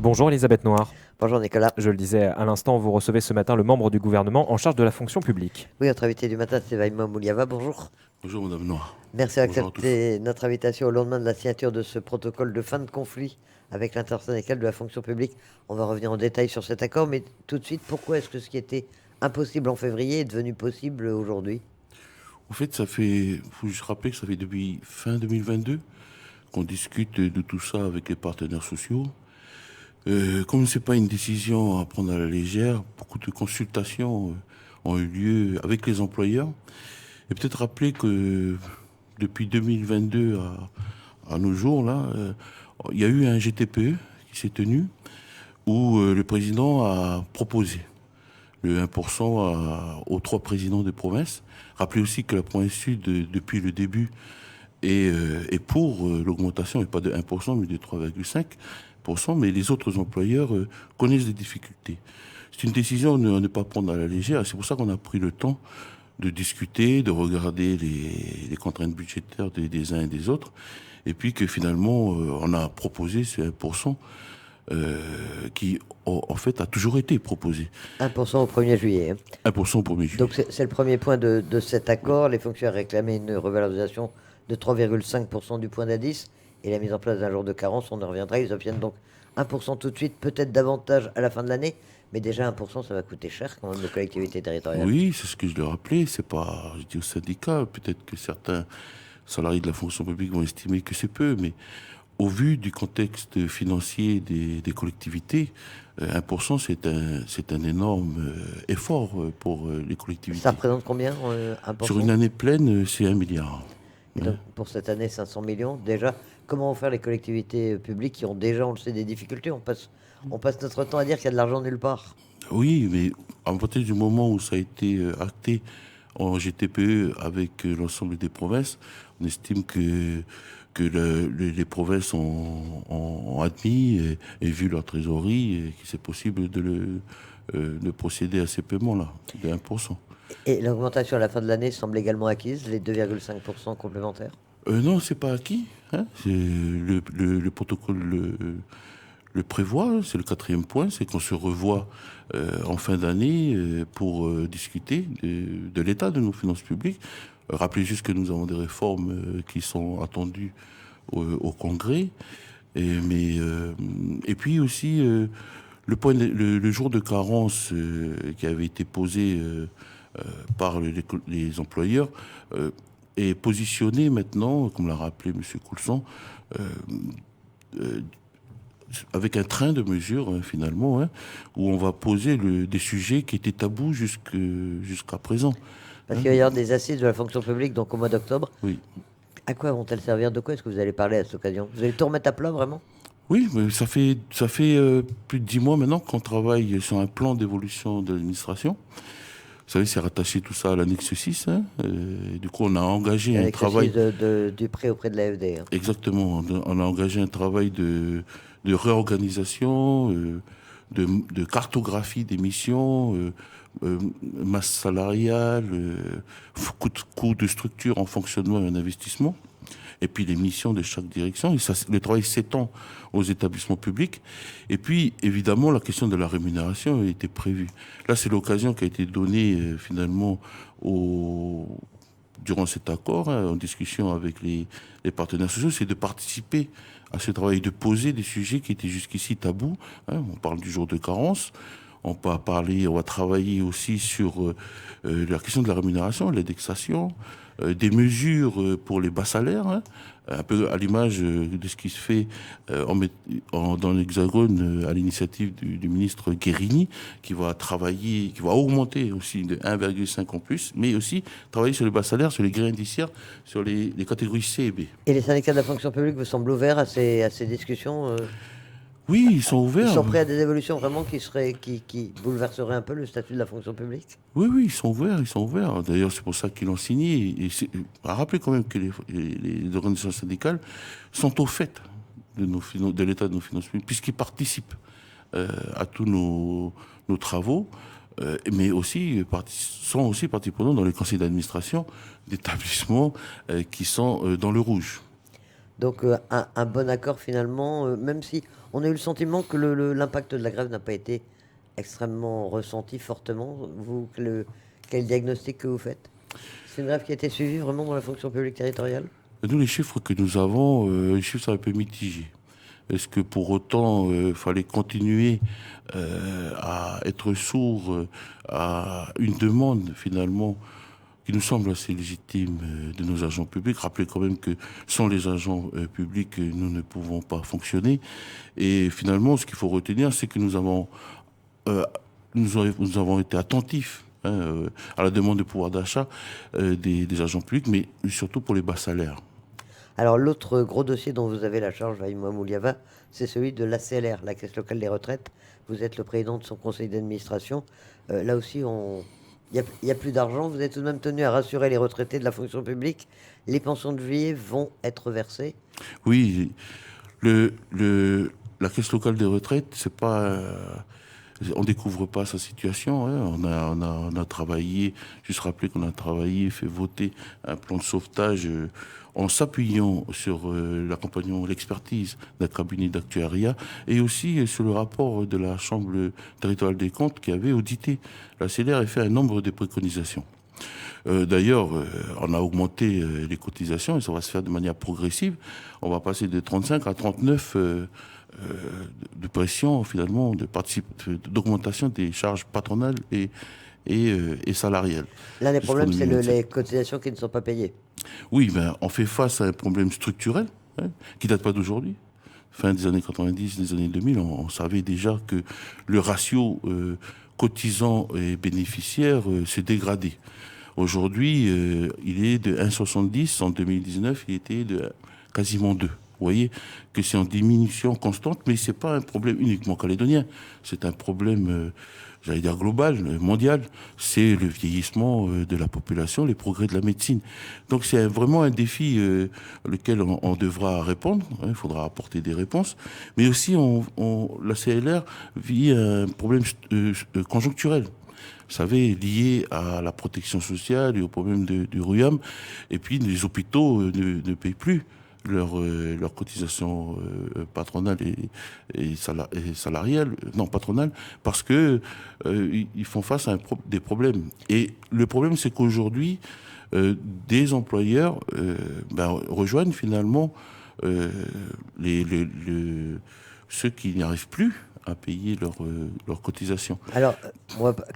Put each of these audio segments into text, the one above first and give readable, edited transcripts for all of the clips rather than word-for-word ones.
Bonjour Elisabeth Noir. Bonjour Nicolas. Je le disais à l'instant, vous recevez ce matin le membre du gouvernement en charge de la fonction publique. Oui, notre invité du matin, c'est Vaïma Mouliava. Bonjour. Bonjour Madame Noir. Merci Bonjour à tous. d'accepter notre invitation au lendemain de la signature de ce protocole de fin de conflit avec l'intersyndicale de la fonction publique. On va revenir en détail sur cet accord, mais tout de suite, pourquoi est-ce que ce qui était impossible en février est devenu possible aujourd'hui? En fait, faut juste rappeler que ça fait depuis fin 2022 qu'on discute de tout ça avec les partenaires sociaux. Comme ce n'est pas une décision à prendre à la légère, beaucoup de consultations ont eu lieu avec les employeurs. Et peut-être rappeler que depuis 2022 à nos jours, là, il y a eu un GTPE qui s'est tenu où le président a proposé le 1% aux trois présidents des provinces. Rappelez aussi que la province sud, depuis le début, est pour l'augmentation, et pas de 1%, mais de 3,5%. Mais les autres employeurs connaissent des difficultés. C'est une décision à ne pas prendre à la légère. C'est pour ça qu'on a pris le temps de discuter, de regarder les contraintes budgétaires des uns et des autres. Et puis que finalement, on a proposé ce 1%. Qui, en fait, a toujours été proposé. 1% au 1er juillet. 1% au 1er juillet. Donc c'est le premier point de cet accord. Les fonctionnaires réclamaient une revalorisation de 3,5% du point d'indice et la mise en place d'un jour de carence, on y reviendra. Ils obtiennent donc 1% tout de suite, peut-être davantage à la fin de l'année, mais déjà 1%, ça va coûter cher quand même aux collectivités territoriales. Oui, c'est ce que je leur rappelais. C'est pas, je dis au syndicat, peut-être que certains salariés de la fonction publique vont estimer que c'est peu, mais au vu du contexte financier des collectivités, 1%, c'est un énorme effort pour les collectivités. Ça représente combien, 1%? Sur une année pleine, c'est 1 milliard. Et donc, pour cette année, 500 millions. Déjà, comment vont faire les collectivités publiques qui ont déjà, on le sait, des difficultés? On passe notre temps à dire qu'il y a de l'argent nulle part. Oui, mais à partir du moment où ça a été acté en GTPE avec l'ensemble des provinces, on estime que les provinces ont admis et vu leur trésorerie et que c'est possible de procéder à ces paiements-là, de 1%. Et l'augmentation à la fin de l'année semble également acquise, les 2,5% complémentaires. Non, c'est pas acquis. Hein. Le protocole le prévoit, c'est le quatrième point, c'est qu'on se revoit en fin d'année pour discuter de l'état de nos finances publiques. Rappelez juste que nous avons des réformes qui sont attendues au Congrès. Et puis aussi, le jour de carence qui avait été posé par les employeurs est positionné maintenant, comme l'a rappelé M. Coulson, avec un train de mesures, finalement, hein, où on va poser des sujets qui étaient tabous jusqu'à présent. Parce qu'il va y avoir des assises de la fonction publique, donc au mois d'octobre. Oui. À quoi vont-elles servir? De quoi est-ce que vous allez parler à cette occasion? Vous allez tout remettre à plat, vraiment? Oui, mais ça fait plus de 10 mois maintenant qu'on travaille sur un plan d'évolution de l'administration. Vous savez, c'est rattaché tout ça à l'annexe 6. Hein, et du coup, on a engagé un travail... du prêt auprès de l'AFD. Hein. Exactement. On a engagé un travail de réorganisation, de cartographie des missions, masse salariale, coût de structure en fonctionnement et en investissement, et puis les missions de chaque direction. Et ça, le travail s'étend aux établissements publics. Et puis, évidemment, la question de la rémunération a été prévue. Là, c'est l'occasion qui a été donnée, finalement, durant cet accord, hein, en discussion avec les partenaires sociaux, c'est de participer à ce travail, de poser des sujets qui étaient jusqu'ici tabous. Hein. On parle du jour de carence. On va travailler aussi sur la question de la rémunération, l'indexation, des mesures pour les bas salaires, hein, un peu à l'image de ce qui se fait dans l'Hexagone à l'initiative du ministre Guérini, qui va augmenter aussi de 1,5 en plus, mais aussi travailler sur les bas salaires, sur les grilles indiciaires, sur les catégories C et B. Et les syndicats de la fonction publique vous semblent ouverts à ces discussions? Oui, ils sont ouverts. Ils sont prêts à des évolutions vraiment qui bouleverseraient un peu le statut de la fonction publique? Oui, ils sont ouverts, ils sont ouverts. D'ailleurs, c'est pour ça qu'ils l'ont signé. Et rappelez quand même que les organisations syndicales sont au fait de l'état de nos finances publiques, puisqu'ils participent à tous nos travaux, mais aussi sont aussi partie prenante dans les conseils d'administration d'établissements qui sont dans le rouge. Donc un bon accord finalement, même si on a eu le sentiment que l'impact de la grève n'a pas été extrêmement ressenti fortement. Vous, quel diagnostic que vous faites? C'est une grève qui a été suivie vraiment dans la fonction publique territoriale? Nous, les chiffres que nous avons, les chiffres sont un peu mitigés. Est-ce que pour autant, il fallait continuer à être sourd à une demande finalement qui nous semble assez légitime de nos agents publics? Rappelez quand même que sans les agents publics, nous ne pouvons pas fonctionner. Et finalement, ce qu'il faut retenir, c'est que euh, nous avons été attentifs à la demande de pouvoir d'achat des agents publics, mais surtout pour les bas salaires. Alors l'autre gros dossier dont vous avez la charge, Vaïma Mouliava, c'est celui de l'ACLR, la Caisse locale des retraites. Vous êtes le président de son conseil d'administration. Là aussi, il y a plus d'argent. Vous êtes tout de même tenu à rassurer les retraités de la fonction publique. Les pensions de juillet vont être versées. Oui, la caisse locale des retraites, c'est pas, on découvre pas sa situation. Hein. On a travaillé, juste rappeler qu'on a travaillé, fait voter un plan de sauvetage en s'appuyant sur l'accompagnement, l'expertise d'un cabinet d'actuariat et aussi sur le rapport de la Chambre territoriale des comptes qui avait audité la CLR et fait un nombre de préconisations. D'ailleurs, on a augmenté les cotisations et ça va se faire de manière progressive. On va passer de 35 à 39 de pression, finalement, d'augmentation des charges patronales et salariales. L'un des Jusqu'en problèmes, c'est 2027. les cotisations qui ne sont pas payées. Oui, ben, on fait face à un problème structurel qui date pas d'aujourd'hui. Fin des années 90, des années 2000, on savait déjà que le ratio cotisants et bénéficiaires s'est dégradé. Aujourd'hui, il est de 1,70. En 2019, il était de quasiment 2. Vous voyez que c'est en diminution constante, mais ce n'est pas un problème uniquement calédonien. C'est un problème, j'allais dire global, mondial. C'est le vieillissement de la population, les progrès de la médecine. Donc c'est vraiment un défi auquel on devra répondre. Hein, il faudra apporter des réponses. Mais aussi, la CLR vit un problème conjoncturel. Vous savez, lié à la protection sociale et au problème du RUAM. Et puis, les hôpitaux ne payent plus leurs cotisations patronales et salariales, non patronales, parce que ils font face à des problèmes. Et le problème, c'est qu'aujourd'hui, des employeurs rejoignent finalement ceux qui n'y arrivent plus à payer leurs cotisations. Alors,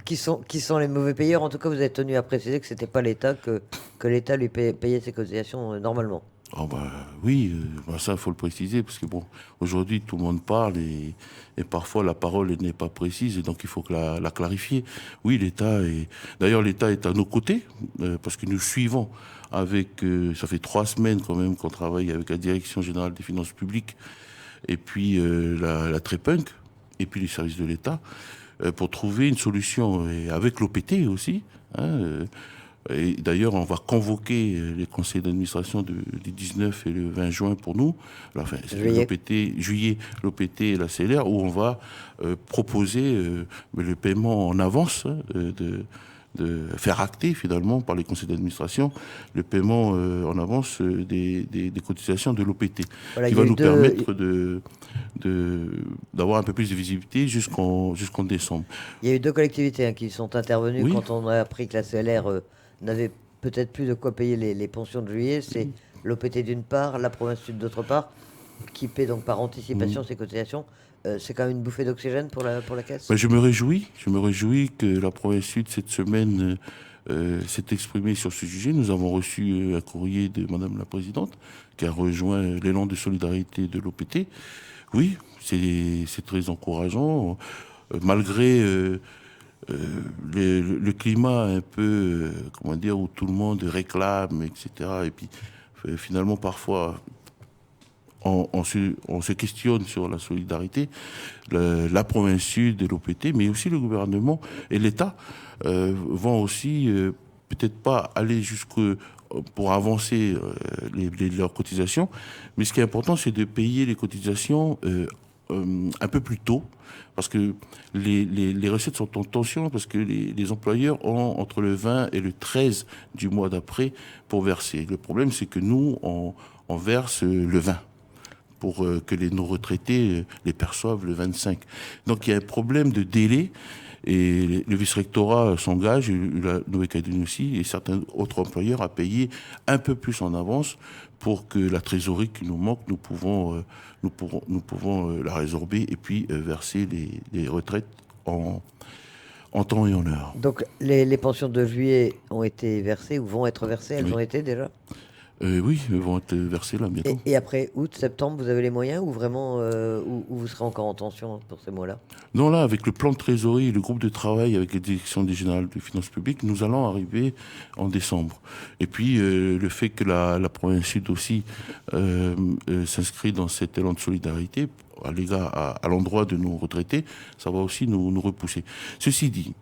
qui sont les mauvais payeurs? En tout cas, vous êtes tenu à préciser que ce n'était pas l'État, que l'État lui payait ses cotisations normalement. Oh oui, ça, il faut le préciser, parce que bon, aujourd'hui, tout le monde parle et parfois la parole n'est pas précise, et donc il faut la clarifier. Oui, d'ailleurs, l'État est à nos côtés, parce que nous suivons avec, ça fait 3 semaines quand même qu'on travaille avec la Direction Générale des Finances Publiques, et puis la TREPUNC, et puis les services de l'État, pour trouver une solution, et avec l'OPT aussi, hein, et d'ailleurs, on va convoquer les conseils d'administration du 19 et le 20 juin pour nous, enfin, juillet, l'OPT et la CLR, où on va proposer le paiement en avance, de faire acter finalement par les conseils d'administration le paiement en avance des cotisations de l'OPT, Voilà, qui va nous permettre d'avoir un peu plus de visibilité jusqu'en décembre. Il y a eu 2 collectivités qui sont intervenues Oui. quand on a appris que la CLR n'avait peut-être plus de quoi payer les pensions de juillet. C'est l'OPT d'une part, la province sud d'autre part, qui paie donc par anticipation ces cotisations. C'est quand même une bouffée d'oxygène pour la caisse. Ben, je me réjouis que la province sud cette semaine s'est exprimée sur ce sujet. Nous avons reçu un courrier de Madame la Présidente qui a rejoint l'élan de solidarité de l'OPT. Oui, c'est très encourageant. Malgré le climat un peu, comment dire, où tout le monde réclame, etc. Et puis finalement parfois on se questionne sur la solidarité, la province sud et l'OPT, mais aussi le gouvernement et l'État vont aussi peut-être pas aller pour avancer leurs cotisations, mais ce qui est important, c'est de payer les cotisations un peu plus tôt, parce que les recettes sont en tension, parce que les employeurs ont entre le 20 et le 13 du mois d'après pour verser. Le problème, c'est que nous, on verse le 20 pour que nos retraités les perçoivent le 25. Donc il y a un problème de délai. Et le vice-rectorat s'engage, la Nouvelle-Calédonie aussi, et certains autres employeurs à payer un peu plus en avance pour que la trésorerie qui nous manque, nous pouvons la résorber et puis verser les retraites en temps et en heure. Donc les pensions de juillet ont été versées ou vont être versées, elles Oui. ont été déjà. Oui, elles vont être versées là bientôt. Et après août, septembre, vous avez les moyens ou vraiment ou vous serez encore en tension pour ces mois-là? Non, là, avec le plan de trésorerie et le groupe de travail avec la direction générale des finances publiques, nous allons arriver en décembre. Et puis, le fait que la province Sud aussi s'inscrit dans cet élan de solidarité à l'endroit de nos retraités, ça va aussi nous repousser. Ceci dit,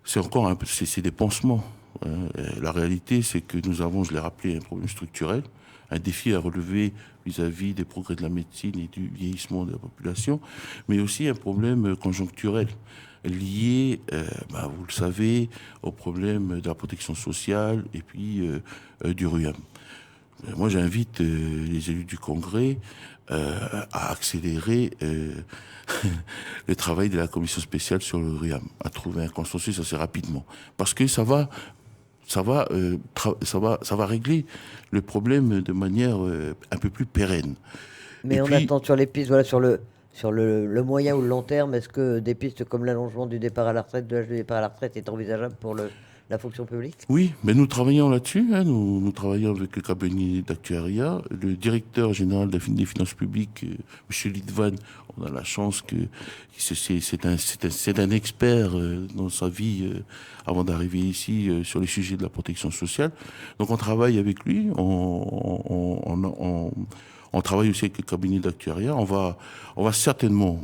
c'est encore un peu, c'est des pansements. La réalité, c'est que nous avons, je l'ai rappelé, un problème structurel, un défi à relever vis-à-vis des progrès de la médecine et du vieillissement de la population, mais aussi un problème conjoncturel lié, vous le savez, au problème de la protection sociale et puis du RUAM. Moi, j'invite les élus du Congrès à accélérer le travail de la commission spéciale sur le RUAM, à trouver un consensus assez rapidement, parce que ça va régler le problème de manière un peu plus pérenne. Mais Et on puis, attend sur les pistes, voilà, sur le moyen ou le long terme, est-ce que des pistes comme l'allongement du départ à la retraite, de l'âge du départ à la retraite est envisageable pour la fonction publique? oui, mais nous travaillons là-dessus. Nous travaillons avec le cabinet d'actuariat. Le directeur général des finances publiques, M. Litvan, on a la chance que c'est un expert dans sa vie avant d'arriver ici sur les sujets de la protection sociale. Donc on travaille avec lui. On travaille aussi avec le cabinet d'actuariat. On va certainement,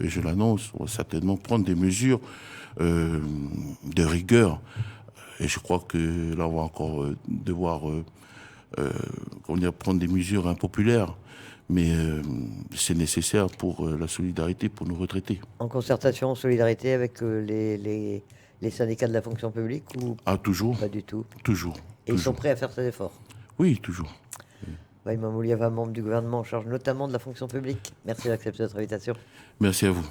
et je l'annonce, on va certainement prendre des mesures de rigueur. Et je crois que là, on va encore devoir prendre des mesures impopulaires. Mais c'est nécessaire pour la solidarité, pour nos retraités. En concertation, en solidarité avec les syndicats de la fonction publique ou Ah, toujours, pas du tout? toujours. Et ils sont toujours. prêts à faire ces efforts? Oui, toujours. Waïma Mouliava, membre du gouvernement en charge notamment de la fonction publique. Merci d'accepter notre invitation. Merci à vous.